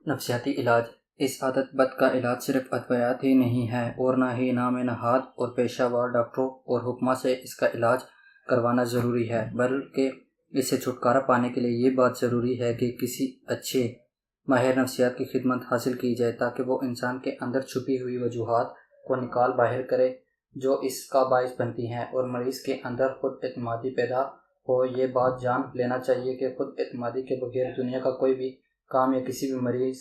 نفسیاتی علاج۔ اس عادت بد کا علاج صرف ادویات ہی نہیں ہے اور نہ ہی نام نہاد اور پیشہ ور ڈاکٹروں اور حکماں سے اس کا علاج کروانا ضروری ہے، بلکہ اس سے چھٹکارا پانے کے لیے یہ بات ضروری ہے کہ کسی اچھے ماہر نفسیات کی خدمت حاصل کی جائے تاکہ وہ انسان کے اندر چھپی ہوئی وجوہات کو نکال باہر کرے جو اس کا باعث بنتی ہیں اور مریض کے اندر خود اعتمادی پیدا ہو۔ یہ بات جان لینا چاہیے کہ خود اعتمادی کے بغیر دنیا کا کوئی بھی کام یا کسی بھی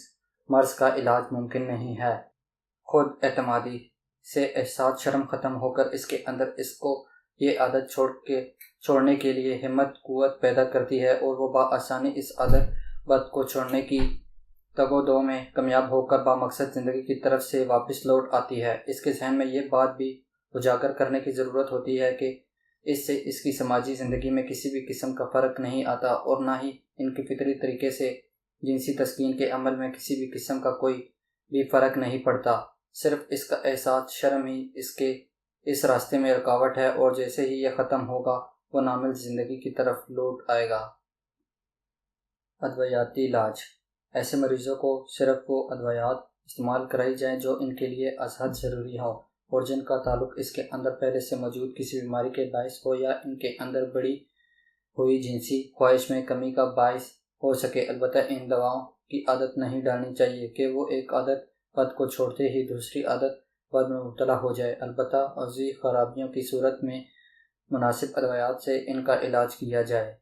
مرض کا علاج ممکن نہیں ہے۔ خود اعتمادی سے احساس شرم ختم ہو کر اس کے اندر اس کو یہ عادت چھوڑنے کے لیے ہمت قوت پیدا کرتی ہے اور وہ بآسانی اس عادت بد کو چھوڑنے کی تگ و دو میں کامیاب ہو کر بامقصد زندگی کی طرف سے واپس لوٹ آتی ہے۔ اس کے ذہن میں یہ بات بھی اجاگر کرنے کی ضرورت ہوتی ہے کہ اس سے اس کی سماجی زندگی میں کسی بھی قسم کا فرق نہیں آتا اور نہ ہی ان کی فطری طریقے سے جنسی تسکین کے عمل میں کسی بھی قسم کا کوئی بھی فرق نہیں پڑتا۔ صرف اس کا احساس شرم ہی اس کے اس راستے میں رکاوٹ ہے اور جیسے ہی یہ ختم ہوگا وہ نامل زندگی کی طرف لوٹ آئے گا۔ ادویاتی علاج۔ ایسے مریضوں کو صرف وہ ادویات استعمال کرائی جائیں جو ان کے لیے از حد ضروری ہوں اور جن کا تعلق اس کے اندر پہلے سے موجود کسی بیماری کے باعث ہو یا ان کے اندر بڑھی ہوئی جنسی خواہش میں کمی کا باعث ہو سکے۔ البتہ ان دواؤں کی عادت نہیں ڈالنی چاہیے کہ وہ ایک عادت بد کو چھوڑتے ہی دوسری عادت بد میں مبتلا ہو جائے۔ البتہ عضوی خرابیوں کی صورت میں مناسب ادویات سے ان کا علاج کیا جائے۔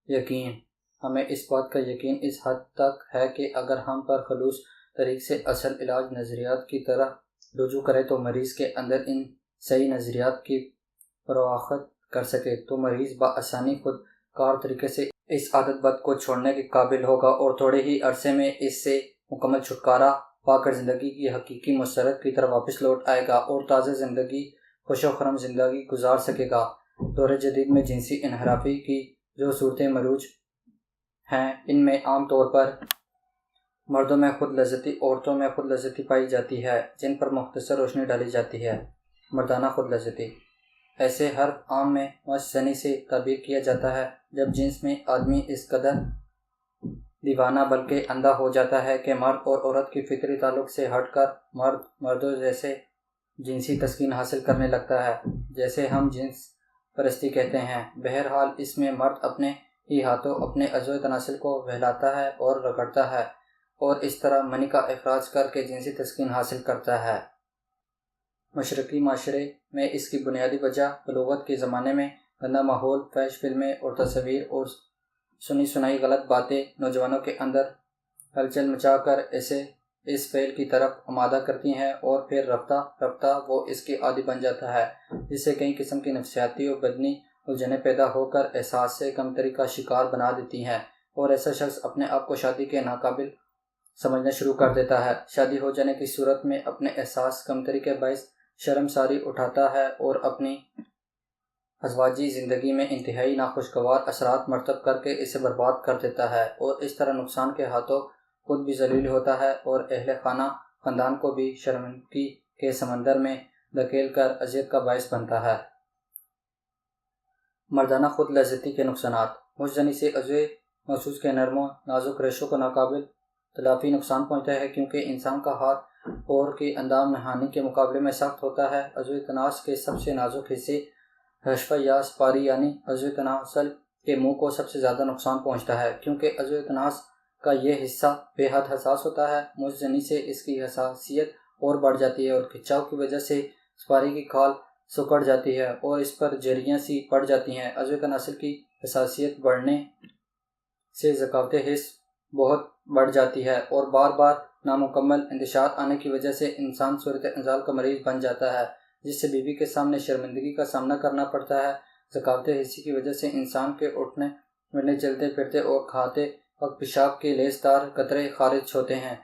یقین۔ ہمیں اس بات کا یقین اس حد تک ہے کہ اگر ہم پر خلوص طریق سے اصل علاج نظریات کی طرح رجوع کریں تو مریض کے اندر ان صحیح نظریات کی پرواخت کر سکے تو مریض بآسانی خود کار طریقے سے اس عادت بد کو چھوڑنے کے قابل ہوگا اور تھوڑے ہی عرصے میں اس سے مکمل چھٹکارا پا کر زندگی کی حقیقی مسرت کی طرف واپس لوٹ آئے گا اور تازہ زندگی خوش و خرم زندگی گزار سکے گا۔ دور جدید میں جنسی انحرافی کی جو صورتیں مروج ہیں ان میں عام طور پر مردوں میں خود لذتی عورتوں میں خود لذتی پائی جاتی ہے جن پر مختصر روشنی ڈالی جاتی ہے۔ مردانہ خود لذتی ایسے ہر عام میں مشزنی سے تعبیر کیا جاتا ہے جب جنس میں آدمی اس قدر دیوانہ بلکہ اندھا ہو جاتا ہے کہ مرد اور عورت کی فطری تعلق سے ہٹ کر مردوں جیسے جنسی تسکین حاصل کرنے لگتا ہے جیسے ہم جنس پرستی کہتے ہیں۔ بہرحال اس میں مرد اپنے ہی ہاتھوں اپنے اعضاء تناسل کو بہلاتا ہے اور رگڑتا ہے اور اس طرح منی کا اخراج کر کے جنسی تسکین حاصل کرتا ہے۔ مشرقی معاشرے میں اس کی بنیادی وجہ بلوغت کے زمانے میں گندا ماحول، فحش فلمیں اور تصاویر اور سنی سنائی غلط باتیں نوجوانوں کے اندر ہلچل مچا کر اسے اس فعل کی طرف آمادہ کرتی ہیں اور پھر رفتہ رفتہ وہ اس کے عادی بن جاتا ہے جس سے کئی قسم کی نفسیاتی اور بدنی الجھنیں پیدا ہو کر احساس سے کمتری کا شکار بنا دیتی ہیں اور ایسا شخص اپنے آپ کو شادی کے ناقابل سمجھنا شروع کر دیتا ہے۔ شادی ہو جانے کی صورت میں اپنے احساس کمتری کے باعث شرم ساری اٹھاتا ہے اور اپنی ازواجی زندگی میں انتہائی ناخوشگوار اثرات مرتب کر کے اسے برباد کر دیتا ہے اور اس طرح نقصان کے ہاتھوں خود بھی ذلیل ہوتا ہے اور اہل خاندان کو بھی شرمندگی کے سمندر میں دھکیل کر اذیت کا باعث بنتا ہے۔ مردانہ خود لذتی کے نقصانات۔ مشزنی سے عضوے محسوس کے نرم و نازک ریشوں کو ناقابل تلافی نقصان پہنچتا ہے کیونکہ انسان کا ہاتھ اور کے اندام نہانی کے مقابلے میں سخت ہوتا ہے۔ عضوے تناسل کے سب سے نازک حصے حشفہ یا سپاری یعنی عضوے تناسل کے منہ کو سب سے زیادہ نقصان پہنچتا ہے کیونکہ عضوے تناسل کا یہ حصہ بے حد حساس ہوتا ہے۔ مشزنی سے اس کی حساسیت اور بڑھ جاتی ہے اور کھنچاؤ کی وجہ سے سپاری کی کھال سکڑ جاتی ہے اور اس پر جھریاں سی پڑ جاتی ہیں۔ عضوے تناسل کی حساسیت بڑھنے سے ذکاوت حس بہت بڑھ جاتی ہے اور بار بار نامکمل اندشات آنے کی وجہ سے انسان صورتحال کا مریض بن جاتا ہے جس سے بیوی کے سامنے شرمندگی کا سامنا کرنا پڑتا ہے۔ ذکاوت حسی کی وجہ سے انسان کے اٹھنے بیٹھنے چلتے پھرتے اور کھاتے وقت پیشاب کے لیسدار قطرے خارج ہوتے ہیں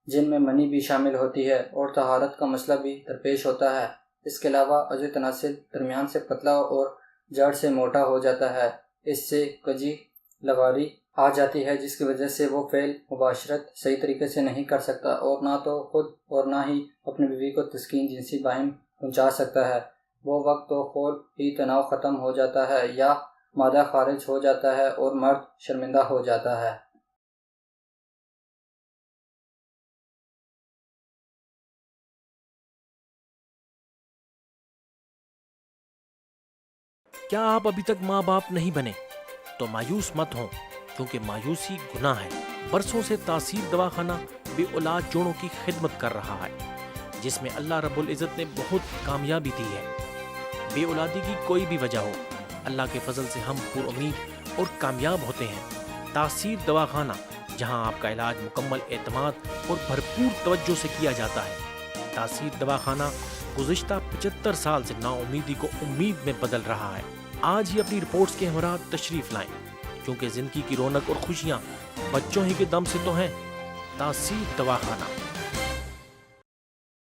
جن میں منی بھی شامل ہوتی ہے اور طہارت کا مسئلہ بھی درپیش ہوتا ہے۔ اس کے علاوہ عضوے تناسل درمیان سے پتلا اور جڑ سے موٹا ہو جاتا ہے، اس سے کجی لغاری آ جاتی ہے جس کی وجہ سے وہ فعل مباشرت صحیح طریقے سے نہیں کر سکتا اور نہ تو خود اور نہ ہی اپنی بیوی کو تسکین جنسی باہم پہنچا سکتا ہے۔ وہ وقت تو خول ہی تناؤ ختم ہو جاتا ہے یا مادہ خارج ہو جاتا ہے اور مرد شرمندہ ہو جاتا ہے۔ کیا آپ ابھی تک ماں باپ نہیں بنے تو مایوس مت ہوں، کیونکہ مایوسی گناہ ہے۔ برسوں سے تاثیر دواخانہ بے اولاد جوڑوں کی خدمت کر رہا ہے، جس میں اللہ رب العزت نے بہت کامیابی دی ہے۔ بے اولادی کی کوئی بھی وجہ ہو، اللہ کے فضل سے ہم پر امید اور کامیاب ہوتے ہیں۔ تاثیر دواخانہ، جہاں آپ کا علاج مکمل اعتماد اور بھرپور توجہ سے کیا جاتا ہے۔ تاثیر دواخانہ گزشتہ 75 سال سے نا امیدی کو امید میں بدل رہا ہے۔ آج ہی اپنی رپورٹس کے ہمراہ تشریف لائیں، کیونکہ زندگی کی رونق اور خوشیاں بچوں ہی کے دم سے تو ہیں۔ تاثیر دواخانہ۔